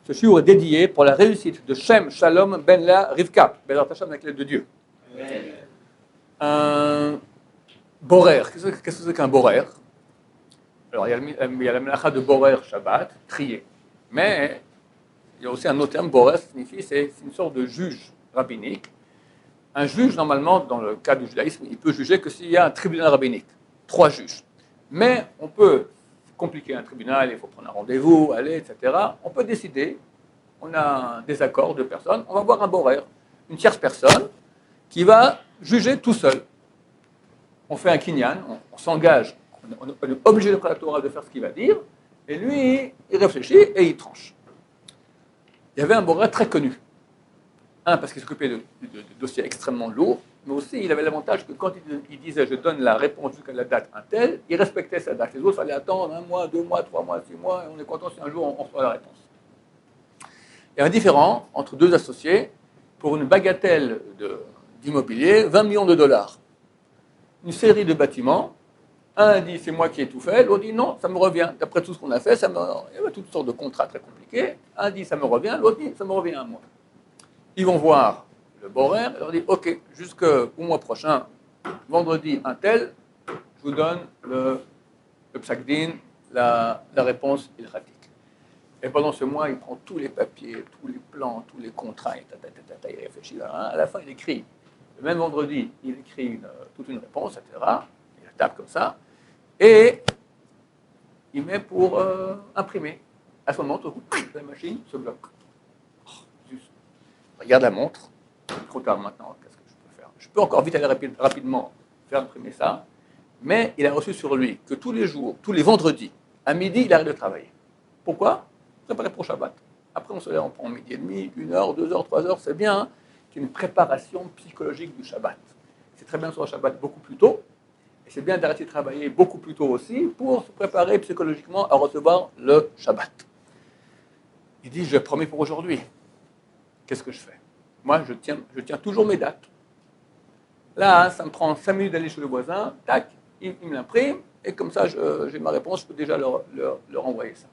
Ce shiur est dédié pour la réussite de Shem Shalom Ben La Rivka, Ben Hashem avec l'aide de Dieu. Un borer, qu'est-ce que c'est qu'un borer? Alors il y a la melacha de borer Shabbat, trier. Mais il y a aussi un autre terme, borer, signifie c'est une sorte de juge rabbinique. Un juge, normalement, dans le cas du judaïsme, il peut juger que s'il y a un tribunal rabbinique, 3 juges. Mais on peut compliquer un tribunal, il faut prendre un rendez-vous, aller, etc. On peut décider, on a un désaccord de personnes, on va voir un borer, une tierce personne, qui va juger tout seul. On fait un kinyan, on s'engage, on est obligé d'après la Torah de faire ce qu'il va dire, et lui, il réfléchit et il tranche. Il y avait un borer très connu. Parce qu'il s'occupait de dossiers extrêmement lourds, mais aussi il avait l'avantage que quand il disait je donne la réponse jusqu'à la date un tel, il respectait sa date. Les autres, il fallait attendre 1 mois, 2 mois, 3 mois, 6 mois, et on est content si un jour on reçoit la réponse. Il y a un différent entre 2 associés pour une bagatelle d'immobilier, 20 millions de dollars. Une série de bâtiments, un dit c'est moi qui ai tout fait, l'autre dit non, ça me revient. D'après tout ce qu'on a fait, il y avait toutes sortes de contrats très compliqués. Un dit ça me revient, l'autre dit ça me revient à moi. Ils vont voir le borer et leur dire ok, jusqu'au mois prochain, vendredi un tel, je vous donne le psakdin, la réponse ilratique. Et pendant ce mois, il prend tous les papiers, tous les plans, tous les contrats, il réfléchit. À la fin, il écrit. Le même vendredi, il écrit toute une réponse, etc. Il la tape comme ça. Et il met pour imprimer. À ce moment, tout coup, la machine se bloque. Regarde la montre. Trop tard maintenant, qu'est-ce que je peux faire? Je peux encore vite aller rapidement faire imprimer ça. Mais il a reçu sur lui que tous les jours, tous les vendredis, à midi, il arrête de travailler. Pourquoi? Préparer pour Shabbat. Après, on se lève, on prend midi et demi, 1 heure, 2 heures, 3 heures, c'est bien. Hein, c'est une préparation psychologique du Shabbat. C'est très bien sur le Shabbat beaucoup plus tôt. Et c'est bien d'arrêter de travailler beaucoup plus tôt aussi pour se préparer psychologiquement à recevoir le Shabbat. Il dit, je promets pour aujourd'hui. Qu'est-ce que je fais? Moi, je tiens toujours mes dates. Là, ça me prend 5 minutes d'aller chez le voisin, tac, il me l'imprime, et comme ça, j'ai ma réponse, je peux déjà leur envoyer ça.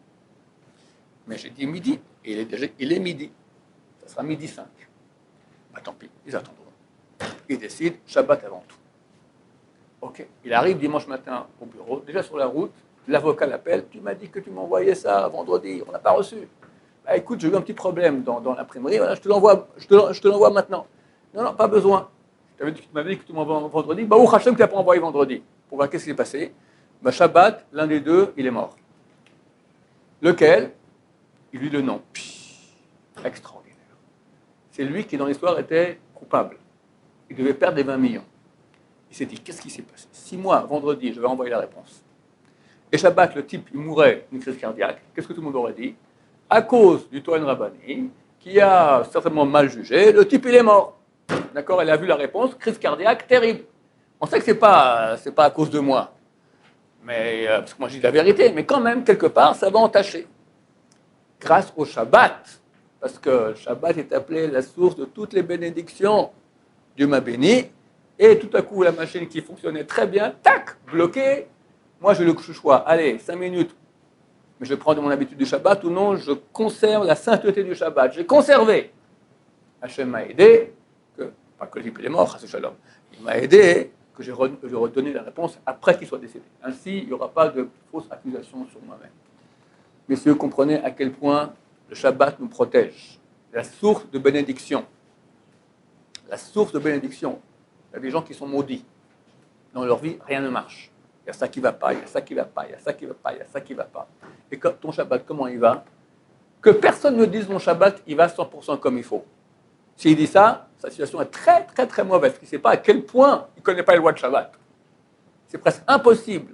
Mais j'ai dit midi, et il est midi. Ça sera midi 5. Bah tant pis, ils attendront. Ils décident, Shabbat avant tout. Ok, il arrive dimanche matin au bureau, déjà sur la route, l'avocat l'appelle, tu m'as dit que tu m'envoyais ça vendredi, on n'a pas reçu. Bah écoute, j'ai eu un petit problème dans l'imprimerie, voilà, je te l'envoie maintenant. Non, pas besoin. Tu m'avais dit que tu m'envoies vendredi, bah ou Hachem, tu n'as pas envoyé vendredi. Pour voir qu'est-ce qui s'est passé. Bah Shabbat, l'un des deux, il est mort. Lequel? Il lui dit le nom. Extraordinaire. C'est lui qui, dans l'histoire, était coupable. Il devait perdre les 20 millions. Il s'est dit, qu'est-ce qui s'est passé? 6 mois, vendredi, je vais envoyer la réponse. Et Shabbat, le type, il mourait d'une crise cardiaque. Qu'est-ce que tout le monde aurait dit? À cause du Tohen Rabbani, qui a certainement mal jugé, le type, il est mort. D'accord? Elle a vu la réponse, crise cardiaque, terrible. On sait que c'est pas à cause de moi. Mais, parce que moi, je dis la vérité. Mais quand même, quelque part, ça va entacher. Grâce au Shabbat, parce que le Shabbat est appelé la source de toutes les bénédictions. Dieu m'a béni, et tout à coup, la machine qui fonctionnait très bien, tac, bloquée. Moi, j'ai le choix, allez, 5 minutes, mais je prends de mon habitude du Shabbat, ou non, je conserve la sainteté du Shabbat. J'ai conservé. Hachem m'a aidé, pas que il est mort, il m'a aidé, que j'ai redonné la réponse après qu'il soit décédé. Ainsi, il n'y aura pas de fausses accusations sur moi-même. Messieurs, comprenez à quel point le Shabbat nous protège. La source de bénédiction. La source de bénédiction. Il y a des gens qui sont maudits. Dans leur vie, rien ne marche. Il y a ça qui ne va pas, il y a ça qui ne va pas, il y a ça qui ne va pas, il y a ça qui ne va pas. Et quand ton Shabbat, comment il va? Que personne ne dise mon Shabbat, il va 100% comme il faut. S'il dit ça, sa situation est très, très, très mauvaise. Il ne sait pas à quel point il ne connaît pas les lois de Shabbat. C'est presque impossible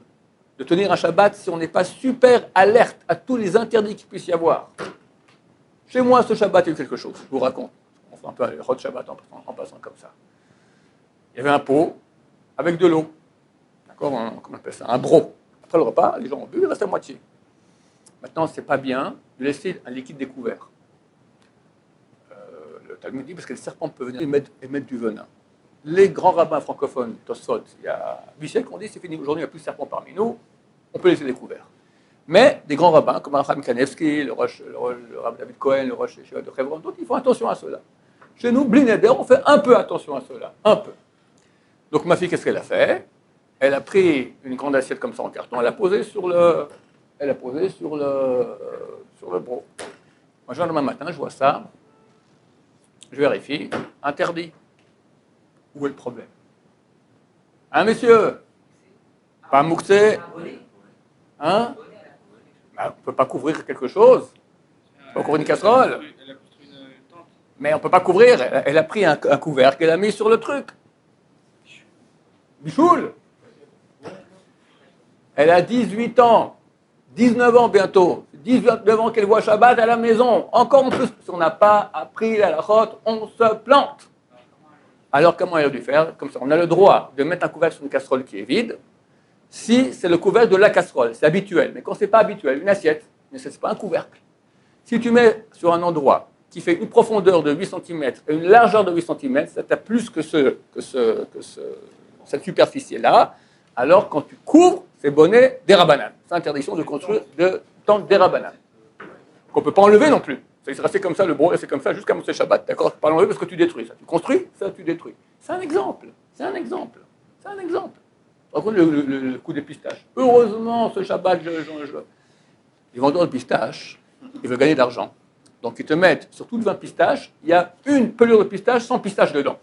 de tenir un Shabbat si on n'est pas super alerte à tous les interdits qu'il puisse y avoir. Chez moi, ce Shabbat, il y a eu quelque chose. Je vous raconte. On fait un peu le Hot Shabbat en passant comme ça. Il y avait un pot avec de l'eau. D'accord? Comment on appelle ça? Un broc. Après le repas, les gens ont bu, il reste à moitié. Maintenant, ce n'est pas bien de laisser un liquide découvert. Le Talmud dit parce que les serpents peuvent venir émettre du venin. Les grands rabbins francophones, Tosfot, il y a 8 siècles, ont dit c'est fini, aujourd'hui il n'y a plus de serpents parmi nous, on peut laisser découvert. Mais des grands rabbins, comme Racham Kanevski, le Rav David Cohen, le Rosh Yeshiva de Hebron, d'autres, ils font attention à cela. Chez nous, Bli Neder, on fait un peu attention à cela, un peu. Donc ma fille, qu'est-ce qu'elle a fait? Elle a pris une grande assiette comme ça en carton, elle l'a posée sur le bro. Moi, le lendemain matin, je vois ça, je vérifie, interdit. Où est le problème? Hein, messieurs? Pas mouktsé? Hein? Ben, on ne peut pas couvrir quelque chose. On peut couvrir une casserole. Elle a construit une tente. Mais on ne peut pas couvrir. Elle a pris un couvercle qu'elle a mis sur le truc. Bichoul. Elle a 18 ans. 19 ans bientôt. 19 ans qu'elle voit Shabbat à la maison. Encore en plus, si on n'a pas appris la lachote, on se plante. Alors comment elle a dû faire? Comme ça, on a le droit de mettre un couvercle sur une casserole qui est vide. Si c'est le couvercle de la casserole, c'est habituel. Mais quand ce n'est pas habituel, une assiette, mais ce n'est pas un couvercle. Si tu mets sur un endroit qui fait une profondeur de 8 cm et une largeur de 8 cm, ça t'a plus que cette superficie-là, alors quand tu couvres, c'est bonnet des rabanan. C'est interdiction de construire de tente des rabanan. Qu'on ne peut pas enlever non plus. C'est resté comme ça, le bro, c'est comme ça jusqu'à Moshe Shabbat. D'accord? Pas l'enlever parce que tu détruis ça. Tu construis, ça tu détruis. C'est un exemple. C'est un exemple. C'est un exemple. Par contre, le coup des pistaches. Heureusement, ce Shabbat, les vendeurs de pistaches, ils veulent gagner de l'argent. Donc, ils te mettent sur toutes 20 pistaches, il y a une pelure de pistache sans pistache dedans.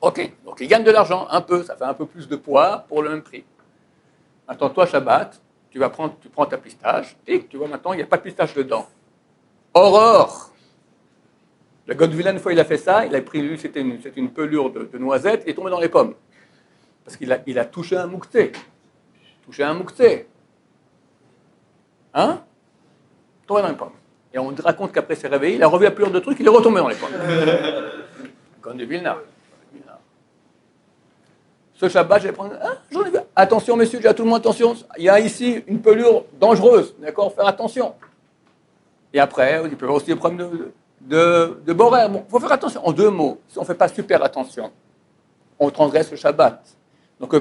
Ok, donc ils gagnent de l'argent, un peu, ça fait un peu plus de poids pour le même prix. Maintenant, toi, Shabbat, tu prends ta pistache, et tu vois maintenant, il n'y a pas de pistache dedans. Aurore! Le Godwillan, une fois, il a fait ça, il a pris, lui, c'était une pelure de noisettes, et il est tombé dans les pommes. Parce qu'il a touché un mouktsé. Touché un mouktsé. Hein? Tombé dans les pommes. Et on raconte qu'après s'est réveillé, il a revu la pelure de trucs, il est retombé dans les pommes. Comme de Vilna. Ce Shabbat, je vais prendre. Ah, j'en ai vu. Attention, messieurs, j'ai à tout le monde attention. Il y a ici une pelure dangereuse. D'accord? Faire attention. Et après, il peut y avoir aussi des problèmes de boraire. Bon, il faut faire attention. En 2 mots, si on ne fait pas super attention, on transgresse le Shabbat. Donc,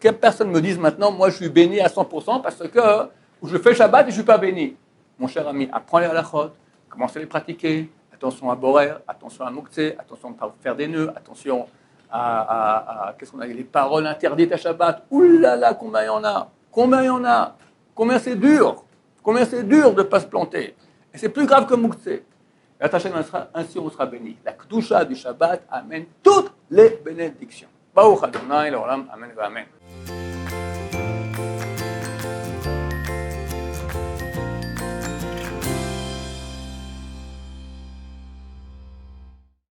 que personne me dise maintenant, moi, je suis béni à 100% parce que je fais Shabbat et je ne suis pas béni. Mon cher ami, apprends les halachot, commence à les pratiquer. Attention à borer, attention à mouktsé, attention à ne pas faire des nœuds, attention qu'est-ce qu'on a, les paroles interdites à Shabbat. Ouh là là, combien il y en a? Combien il y en a? Combien c'est dur? Combien c'est dur de ne pas se planter? Et c'est plus grave que mouktsé. Ainsi on sera béni. La Kedusha du Shabbat amène toutes les bénédictions. Baruch Adonai, l'olam, amen, amen.